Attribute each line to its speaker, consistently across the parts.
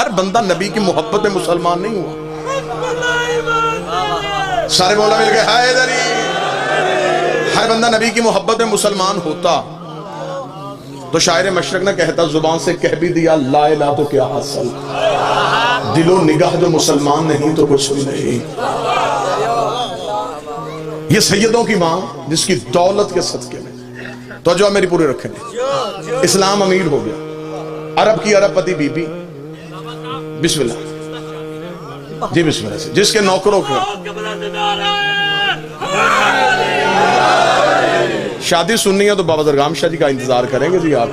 Speaker 1: ہر بندہ نبی کی محبت میں مسلمان نہیں ہوا. سارے مولا مل کے ہائے دری. ہر بندہ نبی کی محبت میں مسلمان ہوتا تو شاعر مشرق نہ کہتا زبان سے کہہ بھی دیا لا الہ تو کیا حاصل، دل و نگاہ جو مسلمان نہیں تو کچھ بھی نہیں. یہ سیدوں کی ماں جس کی دولت کے صدقے میں توجہ میری پوری رکھیں. اسلام امیر ہو گیا. عرب کی عرب پتی بی بی بسم اللہ جی بسم اللہ سے جس کے نوکروں کے شادی سننی ہے تو بابا درگام شاہ جی کا انتظار کریں گے. جی آپ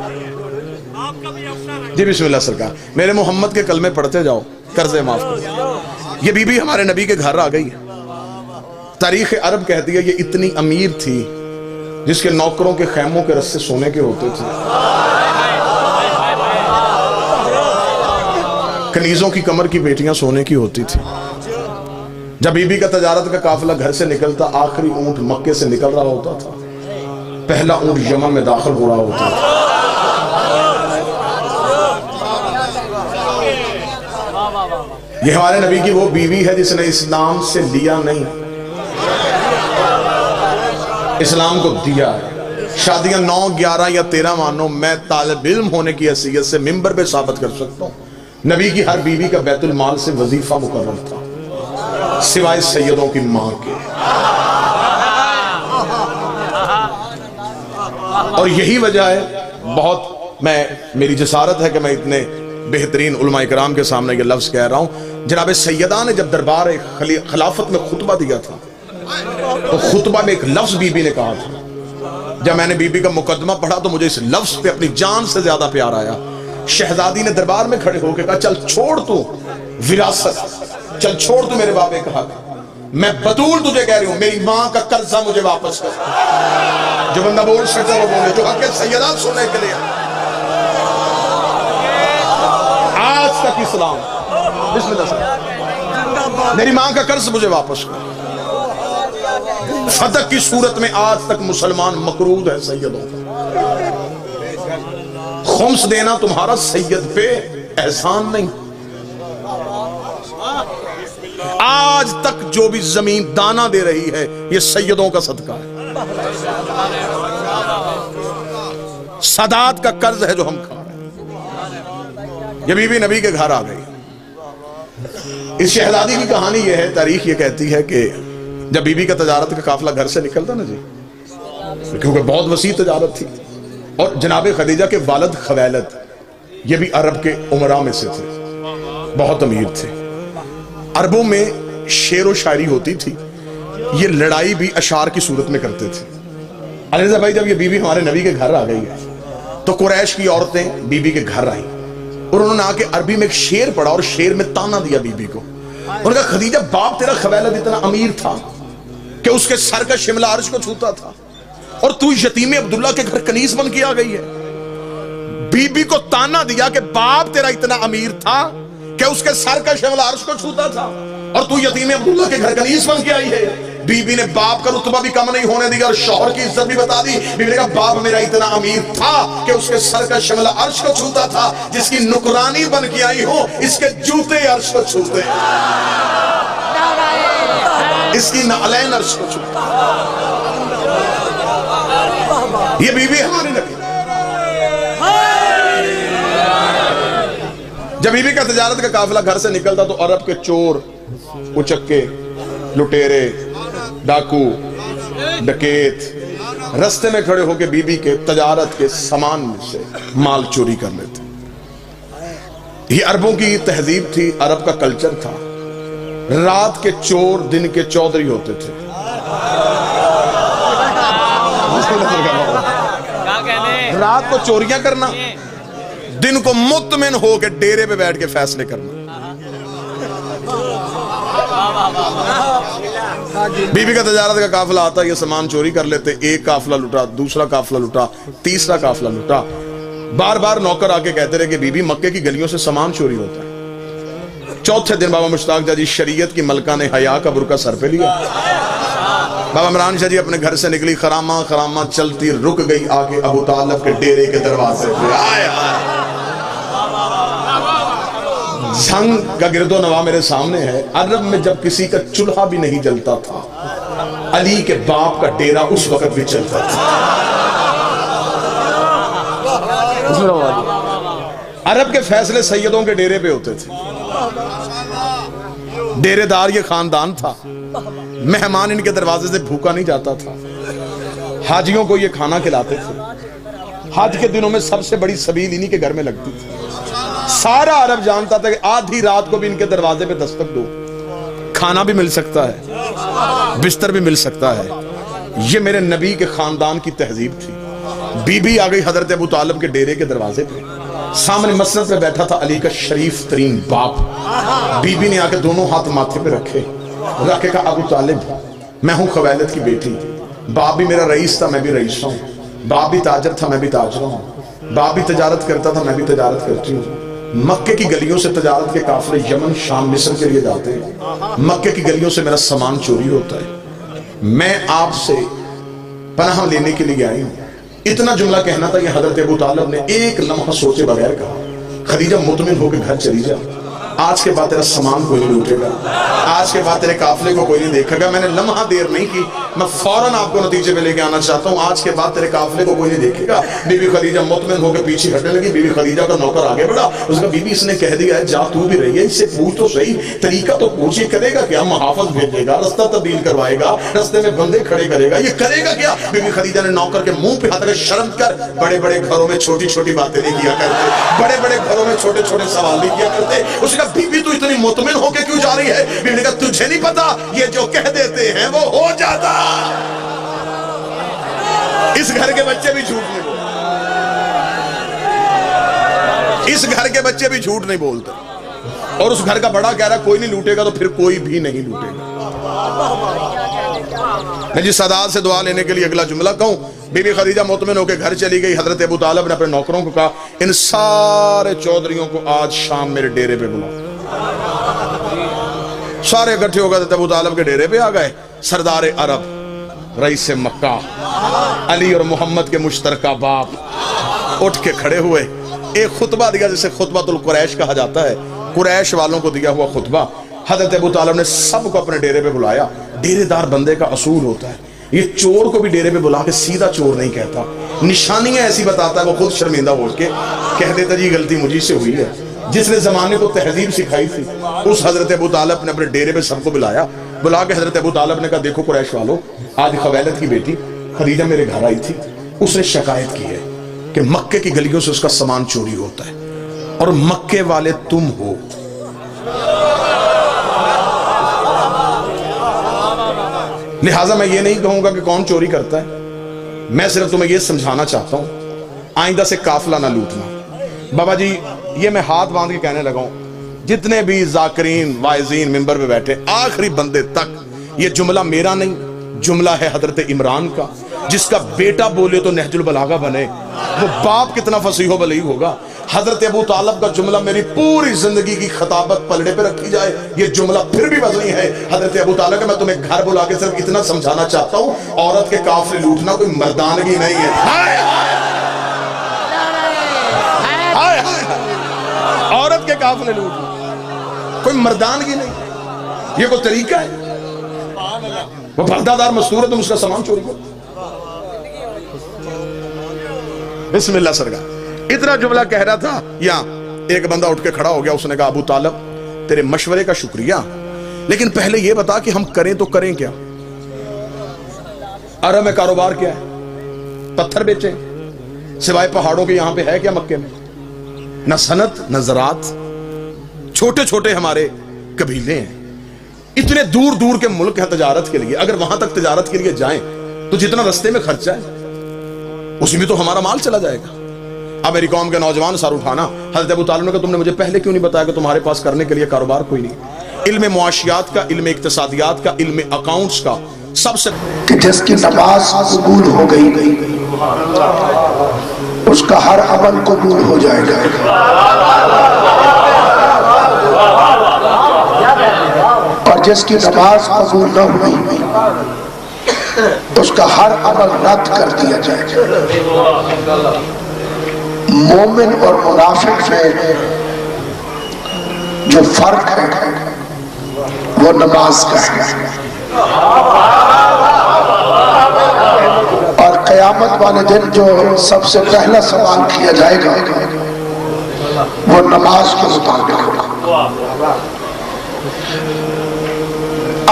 Speaker 1: جی بسم اللہ سرکار. میرے محمد کے کلمے پڑھتے جاؤ قرضے معاف کرو. یہ بی بی ہمارے نبی کے گھر آ گئی ہے. تاریخ عرب کہتی ہے یہ اتنی امیر تھی جس کے نوکروں کے خیموں کے رسے سونے کے ہوتے تھے. کنیزوں کی کمر کی بیٹیاں سونے کی ہوتی تھی. جب بی بی کا تجارت کا قافلہ گھر سے نکلتا آخری اونٹ مکے سے نکل رہا ہوتا تھا، پہلا اونٹ یمن میں داخل ہو رہا ہوتا تھا. یہ ہمارے نبی کی وہ بیوی ہے جس نے اسلام سے لیا نہیں، اسلام کو دیا ہے. شادیاں 9 11 یا 13 مانو میں طالب علم ہونے کی حیثیت سے ممبر پہ ثابت کر سکتا ہوں نبی کی ہر بیوی کا بیت المال سے وظیفہ مقرر تھا سوائے سیدوں کی ماں کے. اور یہی وجہ ہے میری جسارت ہے کہ میں اتنے بہترین علماء کرام کے سامنے یہ لفظ کہہ رہا ہوں. جناب سیدہ نے جب دربار خلافت میں خطبہ دیا تھا تو خطبہ میں ایک لفظ بی بی نے کہا تھا. جب میں نے بی بی کا مقدمہ پڑھا تو مجھے اس لفظ پہ اپنی جان سے زیادہ پیار آیا. شہزادی نے دربار میں کھڑے ہو کے کہا چل چھوڑ تو وراثت، چل چھوڑ تو میرے بابے کا حق، میں بطول تجھے کہہ رہی ہوں میری ماں کا قرضہ مجھے واپس کر. جو بندہ بول سکتا وہ بولے، جو حق سیدہ سننے کے لیے آج تک اسلام بسم اللہ سے میری ماں کا قرض مجھے واپس کر. فتح کی صورت میں آج تک مسلمان مقروض ہے سیدوں کا. خمس دینا تمہارا سید پہ احسان نہیں. آج تک جو بھی زمین دانا دے رہی ہے یہ سیدوں کا صدقہ ہے. سادات کا قرض ہے جو ہم کھا رہے ہیں. یہ بی بی نبی کے گھر آ گئی. اس شہزادی کی کہانی یہ ہے، تاریخ یہ کہتی ہے کہ جب بی بی کا تجارت کا قافلہ گھر سے نکلتا نا جی، کیونکہ بہت وسیع تجارت تھی، اور جناب خدیجہ کے والد خویلد یہ بھی عرب کے عمراء میں سے تھے، بہت امیر تھے. عربوں میں شعر و شاعری ہوتی تھی، یہ لڑائی بھی اشعار کی صورت میں کرتے تھے. علی رضا بھائی جب یہ بی بی ہمارے نبی کے گھر آ گئی ہے تو قریش کی عورتیں بی بی کے گھر آئیں اور انہوں نے آ کے عربی میں ایک شعر پڑھا اور شعر میں تانا دیا بی بی کو. انہوں نے کہا خدیجہ باپ تیرا خویلد اتنا امیر تھا کہ اس کے سر کا شملہ عرش کو چھوتا تھا اور تو یتیم عبداللہ کے گھر کنیز بن کے آ گئی ہے. بی بی کو تانا دیا کہ باپ تیرا اتنا امیر تھا کہ اس کے سر کا شملہ عرش کو چھوتا تھا اور تو یتیم عبداللہ کے گھر کنیز بن کے آئی ہے. بی بی نے باپ کا رتبہ بھی کم نہیں ہونے دیا اور شوہر کی عزت بھی بتا دی. بی بی نے کہا باپ میرا اتنا امیر تھا کہ اس کے سر کا شملہ عرش کو چھوتا تھا، جس کی نکرانی بن کے آئی ہو اس کے جوتے عرش کو چھوتے، اس کی نعلین عرش کو چھوتے. یہ بی بی ہماری نبی. جب بی بی کا تجارت کا قافلہ گھر سے نکلتا تو عرب کے چور، اچکے، لٹیرے، ڈاکو، ڈکیت رستے میں کھڑے ہو کے بی بی کے تجارت کے سامان میں سے مال چوری کر لیتے. یہ عربوں کی تہذیب تھی، عرب کا کلچر تھا. رات کے چور دن کے چودھری ہوتے تھے. رات کو چوریاں کرنا، دن کو مطمئن ہو کے ڈیرے پہ بیٹھ کے فیصلے کرنا. بی بی کا تجارت کا قافلہ آتا، یہ سامان چوری کر لیتے. ایک قافلہ لٹا، دوسرا قافلہ لٹا، تیسرا قافلہ لٹا. بار بار نوکر آ کے کہتے رہے کہ بی بی مکے کی گلیوں سے سامان چوری ہوتا ہے. چوتھے دن بابا مشتاق جی شریعت کی ملکہ نے حیا کا برقع سر پہ لیا. بابا عمران شاہ جی اپنے گھر سے نکلی، خرامہ خرامہ چلتی رک گئی آگے ابو طالب کے ڈیرے کے دروازے پہ. زنگ کا گرد و نواح میرے سامنے ہے. عرب میں جب کسی کا چولہا بھی نہیں جلتا تھا علی کے باپ کا ڈیرا اس وقت بھی چلتا تھا. عرب کے فیصلے سیدوں کے ڈیرے پہ ہوتے تھے. ڈیرے دار یہ خاندان تھا. مہمان ان کے دروازے سے بھوکا نہیں جاتا تھا. حاجیوں کو یہ کھانا کھلاتے تھے. حج کے دنوں میں سب سے بڑی سبیل انہی کے گھر میں لگتی تھی. سارا عرب جانتا تھا کہ آدھی رات کو بھی ان کے دروازے پہ دستک دو, کھانا بھی مل سکتا ہے, بستر بھی مل سکتا ہے. یہ میرے نبی کے خاندان کی تہذیب تھی. بی بی آ گئی حضرت ابو طالب کے ڈیرے کے دروازے پہ. سامنے مسجد پہ بیٹھا تھا علی کا شریف ترین باپ. بی بی نے آ کے دونوں ہاتھ ماتھے پہ رکھے, رکھ کے کہا ابو طالب میں ہوں خویلد کی بیٹی. باپ بھی میرا رئیس تھا, میں بھی رئیس ہوں. باپ بھی تاجر تھا, میں بھی تاجر ہوں. باپ بھی تجارت کرتا تھا, میں بھی تجارت کرتی ہوں. مکے کی گلیوں سے تجارت کے قافلے یمن شام مصر کے لیے جاتے ہیں. مکے کی گلیوں سے میرا سامان چوری ہوتا ہے. میں آپ سے پناہ لینے کے لیے آئی ہوں. اتنا جملہ کہنا تھا. یہ حضرت ابو طالب نے ایک لمحہ سوچے بغیر کہا, خدیجہ مطمئن ہو کے گھر چلی جا. آج کے بعد تیرا سامان کوئی نہیں لوٹے گا, آج کے بعد تیرے قافلے کو کوئی نہیں دیکھے گا. میں نے لمحہ دیر نہیں کی, میں فوراً آپ کو نتیجے میں لے کے آنا چاہتا ہوں. آج کے بعد تیرے قافلے کو کوئی نہیں دیکھے گا. بی بی خدیجہ مطمئن ہو کے پیچھے ہٹنے لگی. بی بی خدیجہ کا نوکر آگے بڑھا. اس کا بی بی اس نے کہہ دیا ہے جا تو بھی رہی ہے, اس سے پوچھ تو صحیح, طریقہ تو پوچھ. یہ کرے گا کیا؟ محافظ بھیجے گا, رستہ تبدیل کروائے گا, رستے میں بندے کھڑے کرے گا, یہ کرے گا کیا؟ بی بی خدیجہ نے نوکر کے منہ پہ ہاتھ رکھا, شرم کر, بڑے بڑے گھروں میں چھوٹی چھوٹی باتیں نہیں کیا کرتے, بڑے بڑے گھروں میں چھوٹے چھوٹے سوال نہیں کیا کرتے. اس کا بی بی تو اتنی مطمئن ہو کے کیوں جا رہی ہے؟ بی بی نے کہا تجھے نہیں پتا, یہ جو کہہ دیتے ہیں وہ ہو جاتا. اس گھر کے بچے بھی جھوٹ نہیں بولتے, اس گھر کے بچے بھی جھوٹ نہیں بولتے. اور اس گھر کا بڑا کہہ رہا کوئی نہیں لوٹے گا, تو پھر کوئی بھی نہیں لوٹے گا. میں جی سادات سے دعا لینے کے لیے اگلا جملہ کہوں. بی بی خدیجہ مطمئن ہو کے گھر چلی گئی. حضرت ابو طالب نے اپنے نوکروں کو کہا ان سارے چودھریوں کو آج شام میرے ڈیرے پہ بلاؤ. سارے اکٹھے ہو گئے ابو طالب کے ڈیرے پہ آ گئے. سردار عرب رئیس مکہ علی اور محمد کے مشترکہ باپ اٹھ کے کھڑے ہوئے. ایک خطبہ دیا جسے خطبۃ القریش کہا جاتا ہے, قریش والوں کو دیا ہوا خطبہ. حضرت ابو طالب نے سب کو اپنے ڈیرے پہ بلایا. ڈیرے دار بندے کا اصول ہوتا ہے, یہ چور کو بھی ڈیرے پہ بلا کے سیدھا چور نہیں کہتا, نشانیاں ایسی بتاتا ہے. وہ خود شرمندہ ہو کے کہہ دیتا جی غلطی مجھے سے ہوئی ہے. جس نے زمانے کو تہذیب سکھائی تھی اس حضرت ابو طالب نے اپنے ڈیرے پہ سب کو بلایا. بلا کے حضرت ابو طالب نے کہا دیکھو قریش والو, آج خویلد کی بیٹی خدیجہ میرے گھر آئی تھی. اس نے شکایت کی ہے کہ مکے کی گلیوں سے اس کا سامان چوری ہوتا ہے, اور مکے والے تم ہو. لہٰذا میں یہ نہیں کہوں گا کہ کون چوری کرتا ہے, میں صرف تمہیں یہ سمجھانا چاہتا ہوں آئندہ سے قافلہ نہ لوٹنا. بابا جی یہ میں ہاتھ باندھ کے کہنے لگا ہوں, جتنے بھی ذاکرین واعظین ممبر پہ بیٹھے آخری بندے تک, یہ جملہ میرا نہیں, جملہ ہے حضرت عمران کا. جس کا بیٹا بولے تو نہج البلاغہ بنے, وہ باپ کتنا فصیح و بلیغ ہوگا. حضرت ابو طالب کا جملہ میری پوری زندگی کی خطابت پلڑے پہ رکھی جائے, یہ جملہ پھر بھی وزنی ہے. حضرت ابو طالب کا میں تمہیں گھر بلا کے صرف اتنا سمجھانا چاہتا ہوں, عورت کے قافلے لوٹنا کوئی مردانگی نہیں ہے. عورت کے قافلے لوٹنا کوئی مردانگی نہیں, یہ کوئی طریقہ ہے؟ وہ پردہ دار مستور ہے, تم اس کا سامان چوری کرو. بسم اللہ سرکار. اتنا جملہ کہہ رہا تھا, یا ایک بندہ اٹھ کے کھڑا ہو گیا. اس نے کہا ابو طالب تیرے مشورے کا شکریہ, لیکن پہلے یہ بتا کہ ہم کریں تو کریں کیا؟ عرب میں کاروبار کیا ہے؟ پتھر بیچیں سوائے پہاڑوں کے یہاں پہ ہے کیا مکے میں؟ نہ صنعت نہ زراعت. چھوٹے چھوٹے ہمارے قبیلے ہیں, اتنے دور دور کے ملک ہیں تجارت کے لیے. اگر وہاں تک تجارت کے لیے جائیں تو جتنا رستے میں خرچہ ہے اسی میں تو ہمارا مال چلا جائے گا. اب میری قوم کے نوجوان سر اٹھانا. حضرت ابو طالب نے کہا تم نے مجھے پہلے کیوں نہیں بتایا کہ تمہارے پاس کرنے کے لیے کاروبار کوئی نہیں؟ علم معاشیات کا, علم اقتصادیات کا, علم اکاؤنٹس کا سب سے
Speaker 2: کہ جس کی نماز قبول ہو گئی اس کا ہر عمل قبول ہو جائے گا. اور جس کی نماز قبول نہ ہوئی اس کا ہر عمل رد کر دیا جائے گا. مومن اور منافق میں جو جو فرق ہے وہ نماز کا ہے. اور قیامت والے دن جو سب سے پہلا سوال کیا جائے گا وہ نماز کے مطابق ہوگا.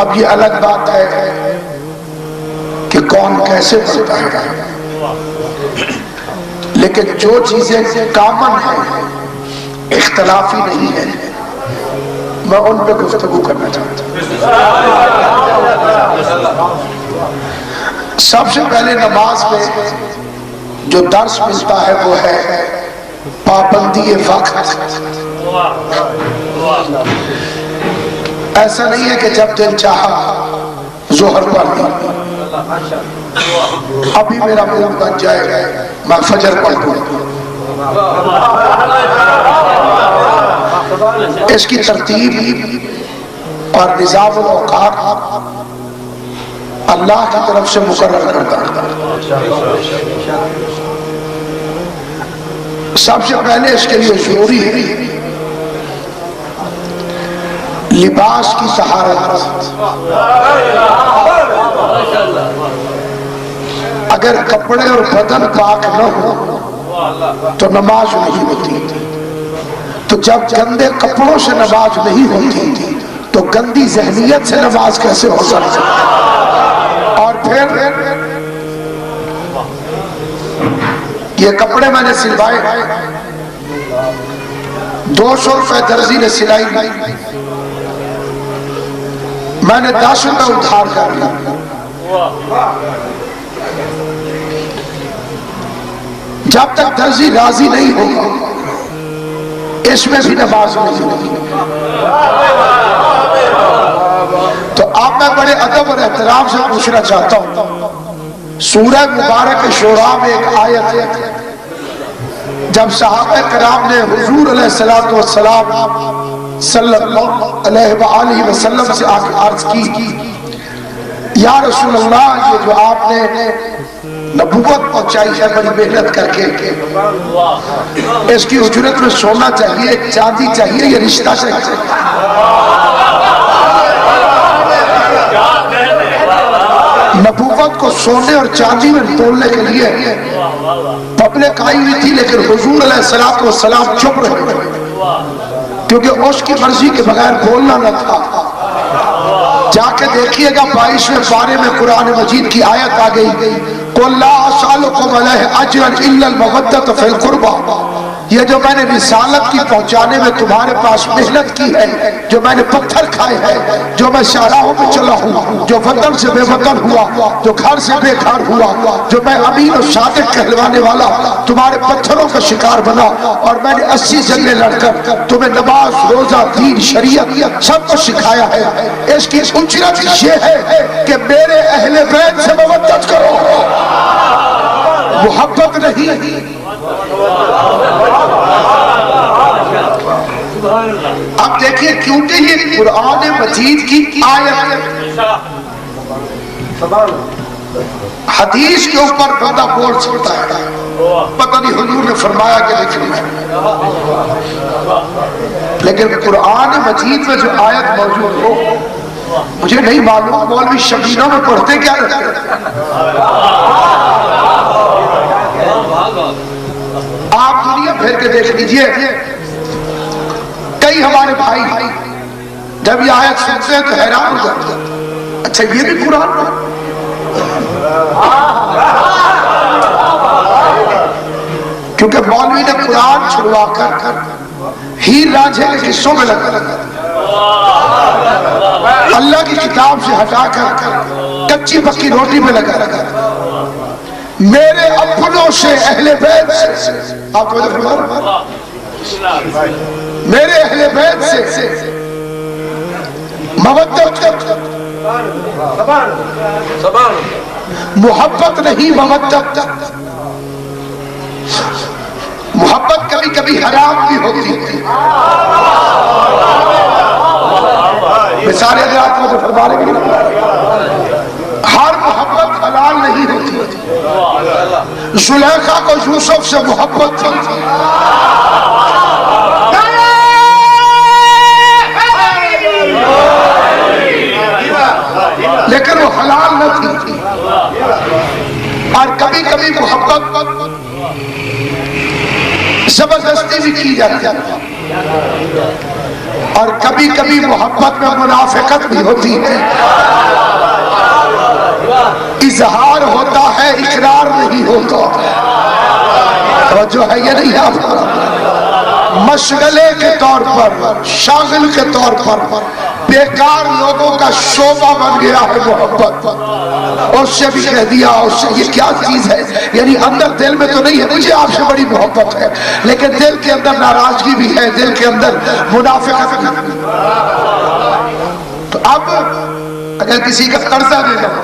Speaker 2: اب یہ الگ بات ہے کہ کون کیسے پڑھتا ہے، لیکن جو چیزیں کامن ہیں، اختلافی نہیں ہے، میں ان پہ گفتگو کرنا چاہتا ہوں. سب سے پہلے نماز میں جو درس ملتا ہے وہ ہے پابندی وقت. ایسا نہیں ہے کہ جب دل چاہا ظہر پڑھ لی، ابھی میرا موڈ بن جائے میں فجر پڑھ لوں. اس کی ترتیب اور نظام الاوقات اللہ کی طرف سے مقرر کرتا ہے. سب سے پہلے اس کے لیے ضروری ہے لباس کی طہارت. اگر کپڑے اور بدن پاک نہ ہو تو نماز نہیں ہوتی. تو جب گندے کپڑوں سے نماز نہیں ہوتی تو گندی ذہنیت سے نماز کیسے ہو سکتی؟ اور پھر یہ کپڑے میں نے سلوائے، 200 روپے درزی نے سلائی، میں نے 10 روپے ادھار کر لیا. جب تک درزی راضی نہیں ہوگا اس میں بھی نماز نہیں ہوگی. تو اب میں بڑے ادب اور احترام سے پوچھنا چاہتا ہوں، سورہ مبارک شورا میں ایک آیت ہے، جب صحابہ کرام نے حضور علیہ السلام صلی اللہ علیہ وآلہ وسلم سے عرض کی، یا رسول اللہ یہ جو آپ نے نبوت پہنچائی ہے بڑی محنت کر کے، اس کی اجرت میں سونا چاہیے، چاندی چاہیے، یہ رشتہ چاہیے؟ نبوت کو سونے اور چاندی میں تولنے کے لیے پبلک آئی ہوئی تھی، لیکن حضور علیہ السلام چپ رہے کیونکہ اس کی مرضی کے بغیر بولنا نہ تھا. جا کے دیکھیے گا 22ویں پارے میں قرآن مجید کی آیت آ گئی، قُلْ لَا أَسْأَلُكُمْ عَلَيْهِ أَجْرًا إِلَّا الْمَوَدَّةَ فِي الْقُرْبَى. یہ جو میں نے رسالت کی پہنچانے میں تمہارے پاس محنت کی ہے، جو میں نے پتھر کھائے ہیں، جو میں شاہراہوں پہ چلا ہوں، جو وطن سے بے وطن ہوا، جو گھر سے بے گھر ہوا، جو میں امین و صادق کہلوانے والا تمہارے پتھروں کا شکار بنا، اور میں نے 80 جنگیں لڑ کر تمہیں نماز، روزہ، دین، شریعت سب کو سکھایا ہے. اس کی اجرت یہ ہے کہ میرے اہل بیت سے مودت کرو، محبت نہیں. اب دیکھیے کیونکہ یہ قرآن مجید کی آیت، حدیث کے اوپر بندہ بول سکتا ہے، پتہ نہیں حضور نے فرمایا کہ نہیں، لیکن قرآن مجید میں جو آیت موجود ہو مجھے نہیں معلوم مولوی شبینوں میں پڑھتے کیا رہتے ہیں. آپ دنیا پھر کے دیکھ لیجئے، کئی ہمارے بھائی جب یہ آیت سنتے ہیں تو حیران ہو جاتے ہیں، اچھا یہ بھی قرآن ہے؟ کیونکہ مولوی نے قرآن چھڑوا کر ہیر رانجھے کے قصوں میں لگا، اللہ کی کتاب سے ہٹا کر کچی پکی روٹی میں لگا. میرے اپنوں سے اہل بیت سے، آپ کو میرے اہل بیت سے مودت، محبت نہیں مودت. محبت کبھی کبھی حرام بھی ہوتی ہے. مثال حضرات مجھے فرما رہے ہیں، ہر محبت حلال نہیں ہوتی. زلیخا کو یوسف سے محبت تھی، جاتی ہے اور کبھی کبھی محبت میں منافقت بھی ہوتی ہے، اظہار ہوتا ہے اقرار نہیں ہوتا، توجہ ہے یہ نہیں آپ کو؟ مشغلے کے طور پر، شاغل کے طور پر بیکار لوگوں کا شعبہ بن گیا ہے محبت، اس سے بھی کہہ دیا، اس سے یہ کیا چیز ہے، یعنی اندر دل میں تو نہیں ہے مجھے آپ سے بڑی محبت ہے، لیکن دل کے اندر ناراضگی بھی ہے، دل کے اندر منافقت بھی ہے۔ تو اب اگر کسی کا قرضہ دینا ہو،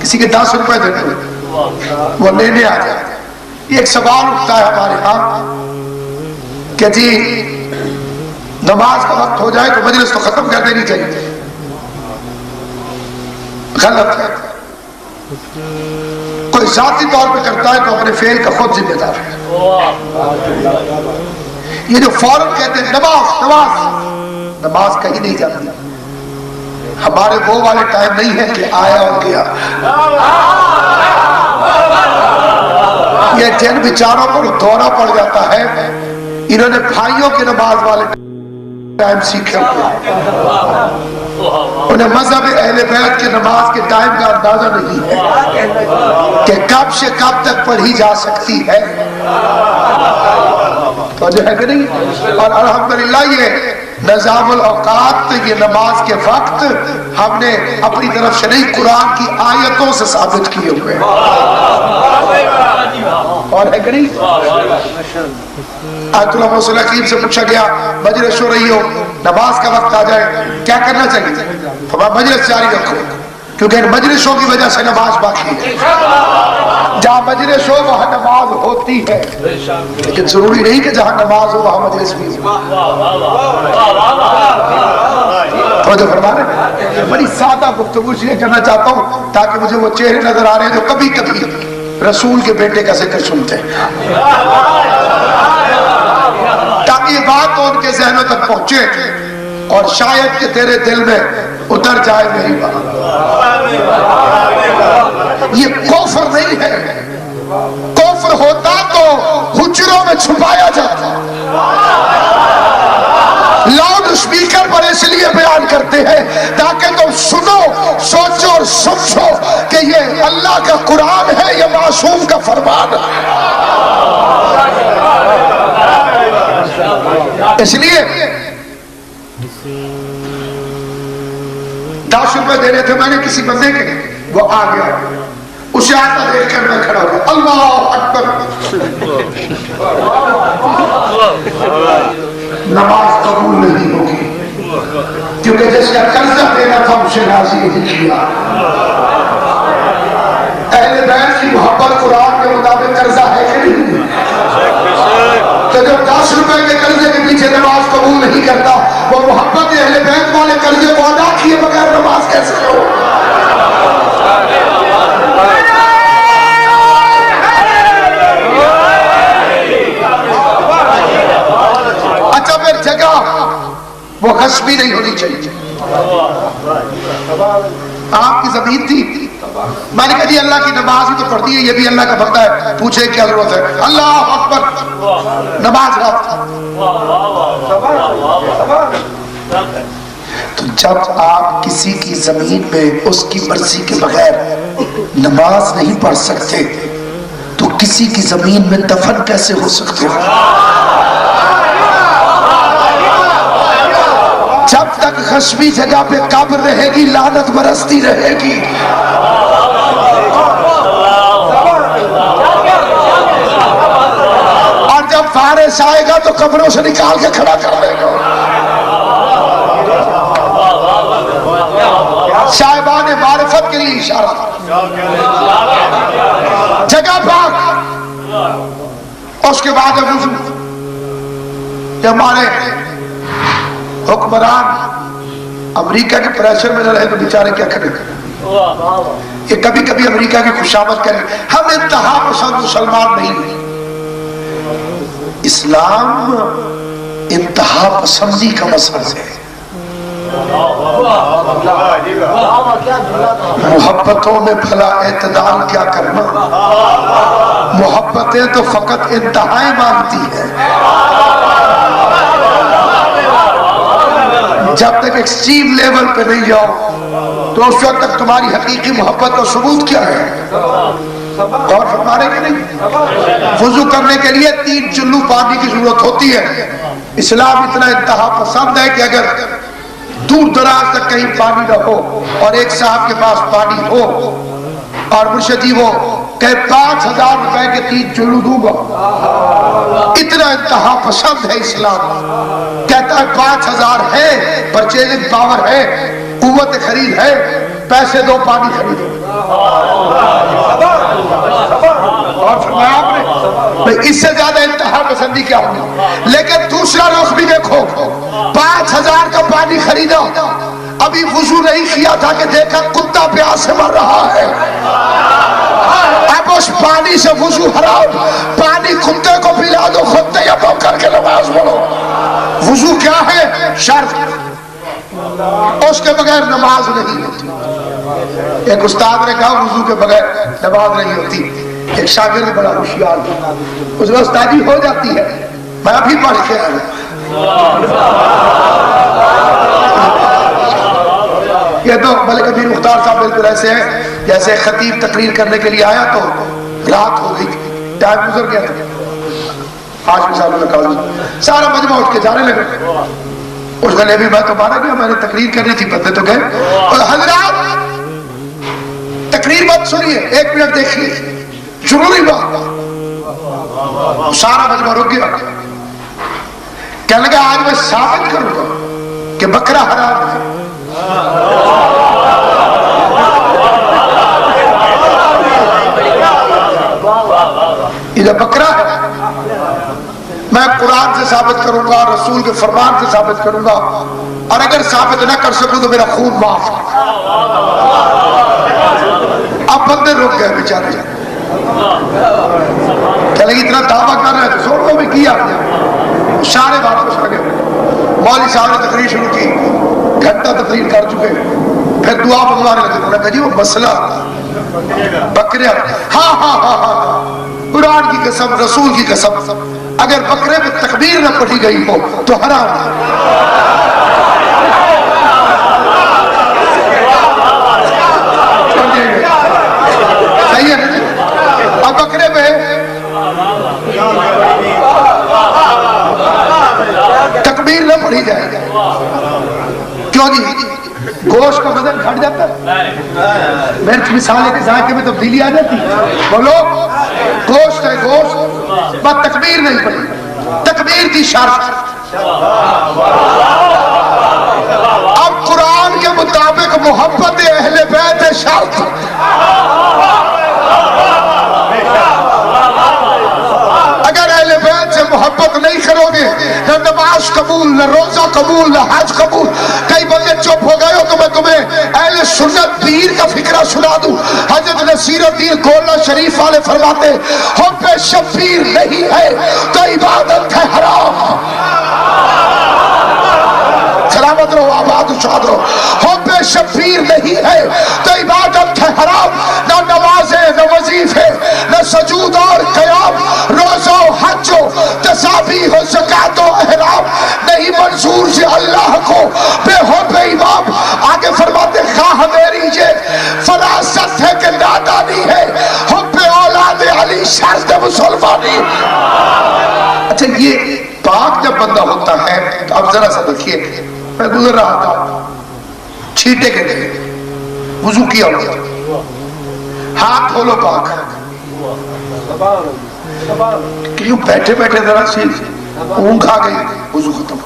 Speaker 2: کسی کے 10 روپے دینے ہو، وہ لینے آ جائے، یہ ایک سوال اٹھتا ہے ہمارے ہاں کہ جی نماز کا وقت ہو جائے تو مجلس تو ختم کر دینی چاہیے، غلط ہے۔ کوئی ذاتی طور پہ کرتا ہے تو اپنے فعل کا خود ذمہ دار ہے۔ یہ جو فوراً کہتے ہیں نماز نماز، نماز کہیں نہیں جاتی، ہمارے وہ والے ٹائم نہیں ہے کہ آیا اور گیا۔ یہ جن بیچاروں کو دورہ پڑ جاتا ہے، انہوں نے بھائیوں کی نماز والے ٹائم سیکھے ہوئے، انہیں مذہب اہل بیت کے نماز کے ٹائم کا اندازہ نہیں ہے کہ کب سے کب تک پڑھی جا سکتی ہے، تو جو ہے کہ نہیں۔ اور الحمدللہ یہ نظام الاوقات، یہ نماز کے وقت ہم نے اپنی طرف سے نہیں، قرآن کی آیتوں سے ثابت کیے ہوئے ہیں، اور ہے کہ نہیں۔ آیت اللہ موسیٰ حکیم سے پوچھا گیا مجلس ہو رہی ہو، نماز کا وقت آ جائے کیا کرنا چاہیے؟ فرمایا مجلس جاری رکھو، کیونکہ ان مجلسوں کی وجہ سے نماز باقی ہے۔ جہاں مجلس ہو وہاں نماز ہوتی ہے، لیکن ضروری نہیں کہ جہاں نماز ہو وہاں مجلس بھی ہو۔ توجہ فرما رہے ہیں؟ بڑی سادہ گفتگو اس لیے کرنا چاہتا ہوں تاکہ مجھے وہ چہرے نظر آ رہے ہیں جو کبھی کبھی رسول کے بیٹے کا ذکر سنتے ہیں، تاکہ یہ بات تو ان کے ذہنوں تک پہنچے اور شاید کہ تیرے دل میں اتر جائے میری بات۔ یہ کفر نہیں ہے، کفر ہوتا تو حجروں میں چھپایا جاتا، لاؤڈ اسپیکر پر اس لیے بیان کرتے ہیں تاکہ تم سنو، سوچو اور سمجھو کہ یہ اللہ کا قرآن ہے، یہ معصوم کا فرمان ہے۔ اس لیے 10 روپے دینے تھے میں نے کسی بندے کے، وہ آ گیا، اسے آتا دیکھ کر میں کھڑا ہوا، اللہ اکبر، نماز قبول نہیں ہوگی کیونکہ جس کا قرضہ دینا تھا اسے راضی نہیں کیا۔ اہل بیت کی محبت قرآن کے مطابق قرضہ ہے کہ نہیں؟ تو جب 10 روپے کے قرضے کے پیچھے نماز قبول نہیں کرتا، وہ محبت اہل بیت والے قرضے کو ادا کیے بغیر نماز کیسے ہو؟ اچھا پھر جگہ وہ غصبی نہیں ہونی چاہیے۔ آپ کی زمین تھی، میں نے کہا جی اللہ کی نماز ہی تو پڑھتی ہے، یہ بھی اللہ کا بندہ ہے، پوچھے کیا ضرورت ہے؟ اللہ اکبر، نماز رات۔ تو جب آپ کسی کی زمین پہ اس کی مرضی کے بغیر نماز نہیں پڑھ سکتے تو کسی کی زمین میں دفن کیسے ہو سکتے ہو؟ جب تک خشبی جگہ پہ قبر رہے گی لعنت برستی رہے گی۔ اور جب فارس آئے گا تو قبروں سے نکال کے کھڑا کر دے گا۔ صاحبان معرفت کے لیے اشارہ، جگہ پاک۔ اس کے بعد ہمارے حکمران امریکہ کے پریشر میں نہ رہے تو بیچارے کیا کریں؟ یہ کبھی کبھی امریکہ کی خوشامد کریں۔ ہم انتہا پسند مسلمان نہیں، اسلام انتہا پسندی کا مذہب ہے۔ محبتوں میں بھلا اعتدال کیا کرنا، محبتیں تو فقط انتہائیں مانگتی ہیں، جب تک ایکسٹریم لیول پہ نہیں جاؤ تو اس وقت تک تمہاری حقیقی محبت کا ثبوت کیا ہے؟ اور فرمانے کے نہیں، وضو کرنے کے لیے 3 چلو پانی کی ضرورت ہوتی ہے۔ اسلام اتنا انتہا پسند ہے کہ اگر دور دراز تک کہیں پانی نہ ہو اور ایک صاحب کے پاس پانی ہو اور مرشد جی وہ کہ 5000 روپے کے 3 چلو دوں گا، اتنا انتہا پسند ہے اسلام، کہتا ہے 5000 ہے، پرچیزنگ پاور ہے، قوت خرید ہے، پیسے دو پانی خریدو۔ اور فرمایا آپ نے اس سے زیادہ انتہا پسندی کیا ہوگی؟ لیکن دوسرا رخ بھی دیکھو، 5000 کا پانی خریدا، ابھی وضو نہیں کیا تھا کہ دیکھا کتا پیاس سے مر رہا ہے، اب اس پانی سے وضو حرام، پانی کتے کو پلا دو، خود تیمم کر کے نماز پڑھو۔ وضو کیا ہے؟ شرط، اس کے بغیر نماز نہیں ہوتی۔ ایک استاد نے کہا وضو کے بغیر نماز نہیں ہوتی، ایک شاگرد بڑا ہوشیار تھا، اس میں استادی ہو جاتی ہے، میں ابھی پڑھ کے آیا۔ یہ تو ملک امیر مختار صاحب بالکل ایسے ہیں جیسے خطیب تقریر کرنے کے لیے آیا تو رات ہو گئی تھی، ٹائم گزر گیا تھا، آج مثال میں کہا سارا مجمع اٹھ کے جانے لگے، اس گلے بھی میں تو مارا گیا، میں نے تقریر کرنی تھی، بندے تو گئے، اور حضرات تقریر مت سنیے، 1 منٹ دیکھیے، ضروری بات، سارا مجمع رک گیا، کہنے لگا آج میں ثابت کروں گا کہ بکرا حرام ہے۔ یہ بکرا ہے، میں قرآن سے ثابت کروں گا، رسول کے فرمان سے ثابت کروں گا، اور اگر ثابت نہ کر سکوں تو میرا خون معاف ہے۔ اب بندے رک گئے بیچارے، کہ لگی اتنا دعویٰ کر رہے ہیں، سوڑ کو بھی کیا، سارے واپس آ گئے۔ مولوی صاحب نے تقریر شروع کی، گھنٹہ تقریر کر چکے، پھر دعا منگوانے لگے، انہوں نے کہا جی وہ مسئلہ بکرے، ہاں ہاں ہاں ہاں، قرآن کی قسم، رسول کی قسم، اگر بکرے میں تکبیر نہ پڑھی گئی ہو تو حرام ہے۔ صحیح ہے، اب بکرے میں تکبیر نہ پڑھی جائے، کیوں جی؟ گوشت کا وزن گھٹ جاتا ہے، مرچ مسالے کے ذائقے میں تبدیلی آ جاتی ہے، بولو گوشت ہے گوشت، بس تکبیر نہیں پڑھی، تکبیر کی شرط۔ اب قرآن کے مطابق محبت اہل بیت شرط، اگر اہل بیت سے محبت نہیں کرو گے، نہ نماز قبول، نہ روزہ قبول، نہ حج قبول۔ کئی بندے چپ ہو گئے ہو تو میں تمہیں اہل سنت پیر کا فکرہ سنا دوں۔ حضرت نصیر الدین گولڑا شریف والے فرماتے حب شبیر نہیں ہے تو عبادت ہے حرام۔ سلامت رہو، آباد شاد رہو۔ حب شبیر نہیں ہے تو عبادت ہے حرام، نہ نمازیں، نہ وظیفے، نہ سجود اور قیام، روزہ و حج و تسابیح و زکات و احرام نہیں منظور سے اللہ کو بے حب امام۔ آگے فرماتے خواہ میری یہ فراست ہے کہ نادانی ہے، حب اولاد علی شرط مسلمانی۔ اچھا یہ پاک جب بندہ ہوتا ہے تو اب ذرا سا دیکھیے، میں گزر رہا تھا چھینٹے کے لیے، وضو کیا ہوا، ہاتھ دھو لو پاک، کیوں بیٹھے بیٹھے ذرا سی اونگ آ گئی، وضو ختم،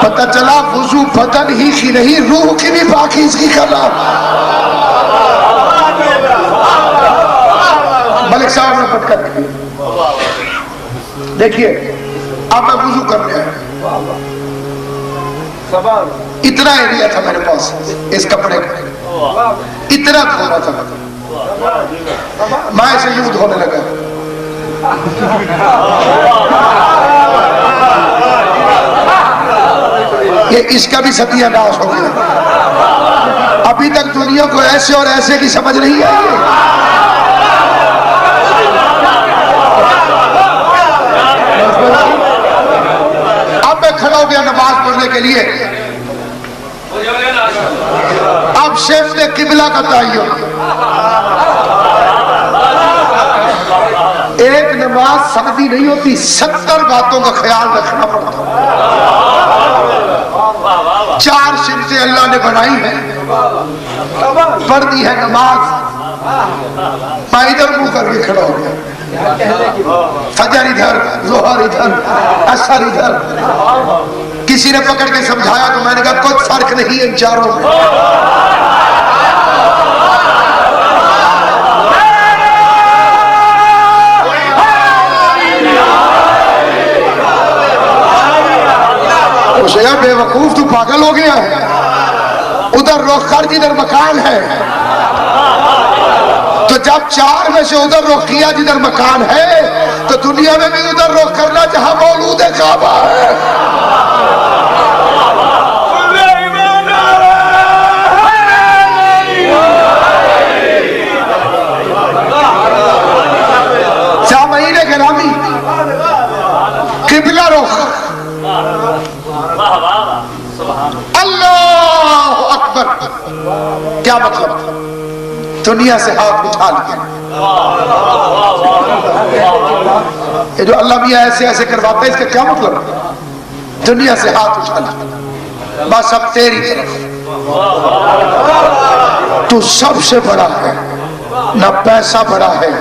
Speaker 2: پتہ چلا وضو بدن ہی کی نہیں روح کی بھی پاکیزگی کا نام۔ ملک صاحب نے پٹکا دیکھیے، اب میں وضو کرنے آیا، اتنا ایریا تھا میرے پاس اس کپڑے کا، اتنا دھونا تھا، میں اسے یوں دھونے لگا، کہ اس کا بھی ستیہ ناش ہو گیا۔ ابھی تک دنیا کو ایسے اور ایسے کی سمجھ نہیں آئی ہے۔ اب میں کھڑا ہو گیا نماز پڑھنے کے لیے، اب شیخ نے قبلہ کا تعین، ایک نماز سمجھی نہیں ہوتی، 70 باتوں کا خیال رکھنا پڑتا، 4 سمتیں اللہ نے بنائی ہیں، پڑھ دی ہے نماز، میں ادھر منہ کر کے کھڑا ہو گیا، فجر ادھر، ظہر ادھر، عصر ادھر، کسی نے پکڑ کے سمجھایا تو میں نے کہا کوئی فرق نہیں ان چاروں میں۔ اسے بے وقوف تو پاگل ہو گیا ہے، ادھر رخ کر جدھر مکان ہے، تو جب 4 میں سے ادھر رخ کیا جدھر مکان ہے تو دنیا میں بھی ادھر رخ کرنا جہاں مولود کعبہ ہے۔ سامعین گرامی، قبلہ رخ، اللہ اکبر، کیا مطلب؟ دنیا سے ہاتھ اٹھا لیا، یہ جو اللہ میاں ایسے ایسے کرواتے ہیں اس کا کیا مطلب؟ دنیا سے ہاتھ اٹھا لیا، بس اب تیری طرف، تو سب سے بڑا ہے، نہ پیسہ بڑا ہے،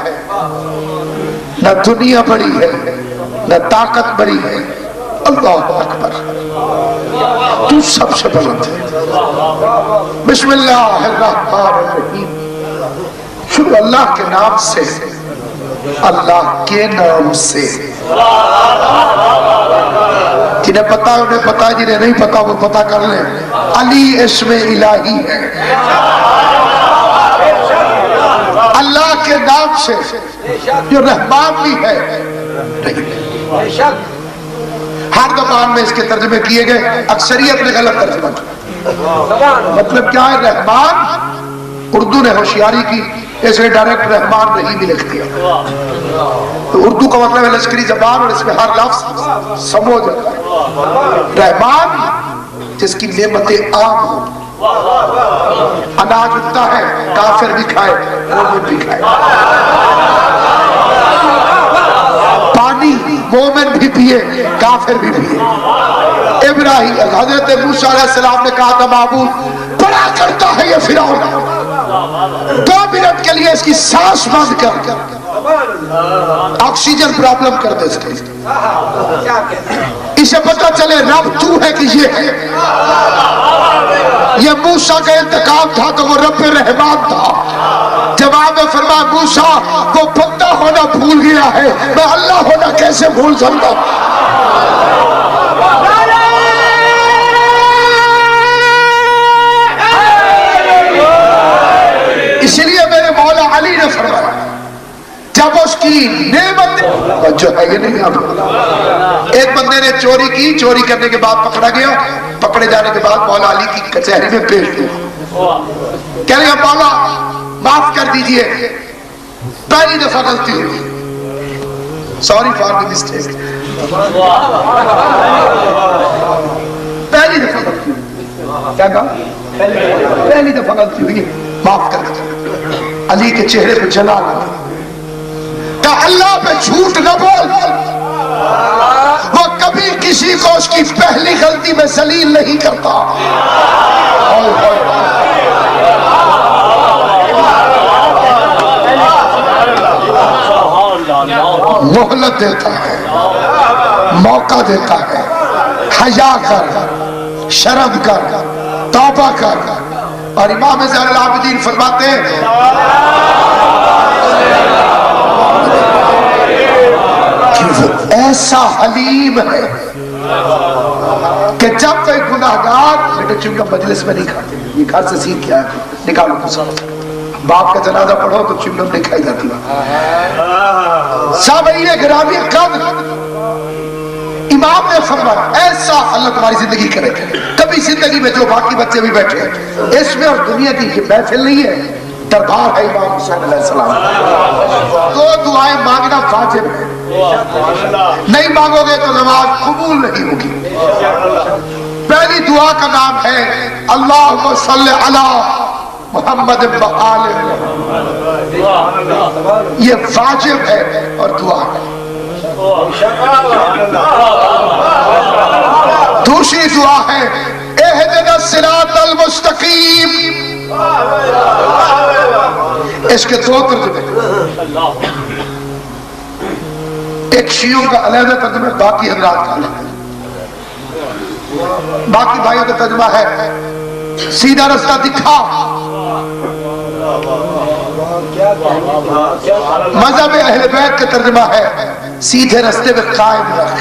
Speaker 2: نہ دنیا بڑی ہے، نہ طاقت بڑی ہے، اللہ اکبر، تو سب سے بلند ہے۔ بسم اللہ الرحمن الرحیم، شروع اللہ کے نام سے، اللہ کے نام سے، جنہیں پتا ہے انہیں پتا ہے، جنہیں نہیں پتا وہ پتا کر لیں، علی اسم الہی ہے، اللہ کے نام سے جو رحمان بھی ہے، ہر زبان میں اس کے ترجمے کیے گئے، اکثریت نے غلط ترجمہ کیا۔ مطلب کیا ہے؟ رحمان، اردو نے ہوشیاری کی، اسے ڈائریکٹ رحمان نہیں بھی لکھ دیا، تو اردو کا مطلب ہے لشکری زبان، اور اس میں ہر لفظ سمجھ جاتا ہے۔ رحمان جس کی نعمتیں عام ہوں، اناج اگتا ہے، کافر بھی کھائے، مومن بھی کھائے، پانی مومن بھی پیے، کافر بھی پیے۔ ابراہیم، حضرت موسیٰ علیہ السلام نے کہا تھا معبود بڑا کرتا ہے یہ فرعون، 2 منٹ کے لیے اس کی سانس بند کر، آکسیجن پرابلم کر دے اس کے، اسے پتہ چلے رب تو ہے کہ یہ ہے۔ یہ موسیٰ کا انتقام تھا تو وہ رب رحمان تھا۔ جواب میں فرمایا موسیٰ وہ بندہ ہونا بھول گیا ہے، میں اللہ ہونا کیسے بھول سکتا ہوں؟ اس لیے میرے مولا علی نے فرمایا جب اس کی نعمت جو ہے یہ نہیں اب، ایک بندے نے چوری کی، چوری کرنے کے بعد پکڑا گیا، پکڑے جانے کے بعد مولا علی کی کچہری میں پیش ہوا، کہہ رہے ہیں مولا معاف کر دیجئے، پہلی دفعہ غلطی ہوئی، سوری فار دی مسٹیک، پہلی دفعہ غلطی ہوئی، کیا کہا؟ پہلی دفعہ غلطی ہوئی، معاف کر دیجئے۔ علی کے چہرے پہ جلال آیا، کہا اللہ پہ جھوٹ نہ بول، وہ کبھی کسی کو اس کی پہلی غلطی میں ذلیل نہیں کرتا، مہلت دیتا ہے، موقع دیتا ہے، حیا کر، شرم کر، توبہ کر۔ اور امام زین العابدین فرماتے ہیں کہ وہ ایسا حلیم ہے کہ جب کوئی گناہگار، بیٹے چنگم مجلس میں نہیں کھاتے، یہ گھر سے سیکھ کیا ہے، نکالو کچھ، باپ کا جنازہ پڑھو تو چنگم نہیں کھائی جاتی۔ سامعین گرامی قدر، امام نے فرمایا ایسا اللہ تمہاری زندگی کرے کبھی زندگی میں جو باقی بچے بھی بیٹھے ہیں اس میں اور دنیا کی یہ محفل نہیں ہے دربار ہے امام حسین علیہ السلام دو دعائیں مانگنا واجب ہے نہیں مانگو گے تو نماز قبول نہیں ہوگی پہلی دعا کا نام ہے اللہم صلی علی محمد وآل یہ واجب ہے اور دعا ہے دوسری دعا ہے اہدنا الصراط المستقیم اس کے دو ترجمے ایک شیعوں کا علیحدہ ترجمہ باقی حضرات کا علیحدہ باقی بھائیوں کا ترجمہ ہے سیدھا رستہ دکھا مذہب اہل بیت کا ترجمہ ہے سیدھے رستے پہ قائم رکھ